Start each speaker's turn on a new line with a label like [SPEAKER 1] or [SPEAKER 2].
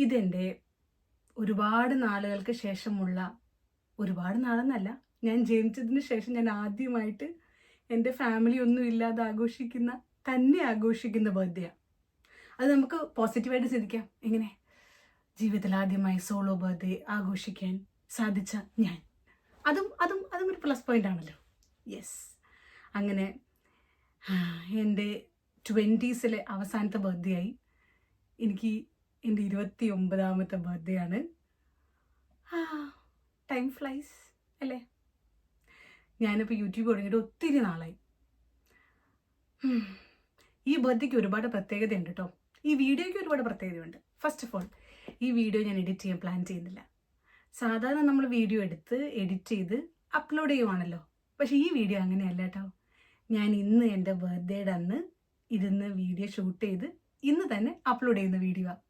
[SPEAKER 1] ഇതെൻ്റെ ഒരുപാട് നാളുകൾക്ക് ശേഷമുള്ള, ഒരുപാട് നാളെന്നല്ല, ഞാൻ ജനിച്ചതിന് ശേഷം ഞാൻ ആദ്യമായിട്ട് എൻ്റെ ഫാമിലി ഒന്നും ഇല്ലാതെ ആഘോഷിക്കുന്ന ബർത്ത്ഡേയാണ്. അത് നമുക്ക് പോസിറ്റീവായിട്ട് ചിന്തിക്കാം. എങ്ങനെ ജീവിതത്തിൽ ആദ്യമായി സോളോ ബർത്ത്ഡേ ആഘോഷിക്കാൻ സാധിച്ച ഞാൻ, അതും ഒരു പ്ലസ് പോയിന്റ് ആണല്ലോ. യെസ്, അങ്ങനെ എൻ്റെ 20s അവസാനത്തെ ബർത്ത്ഡേ ആയി. എനിക്ക് എൻ്റെ 29ാമത്തെ ബർത്ത്ഡേ ആണ്. ടൈം ഫ്ലൈസ് അല്ലേ. ഞാനിപ്പോൾ യൂട്യൂബ് തുടങ്ങിയിട്ട് ഒത്തിരി നാളായി. ഈ ബർത്ത്ഡേക്ക് ഒരുപാട് പ്രത്യേകതയുണ്ട് കേട്ടോ. ഈ വീഡിയോയ്ക്ക് ഒരുപാട് പ്രത്യേകതയുണ്ട്. ഫസ്റ്റ് ഓഫ് ഓൾ, ഈ വീഡിയോ ഞാൻ എഡിറ്റ് ചെയ്യാൻ പ്ലാൻ ചെയ്യുന്നില്ല. സാധാരണ നമ്മൾ വീഡിയോ എടുത്ത് എഡിറ്റ് ചെയ്ത് അപ്ലോഡ് ചെയ്യുവാണല്ലോ. പക്ഷേ ഈ വീഡിയോ അങ്ങനെയല്ല കേട്ടോ. ഞാൻ ഇന്ന് എൻ്റെ ബർത്ത്ഡേയുടെ അന്ന് ഇരുന്ന് വീഡിയോ ഷൂട്ട് ചെയ്ത് ഇന്ന് തന്നെ അപ്ലോഡ് ചെയ്യുന്ന വീഡിയോ ആണ്.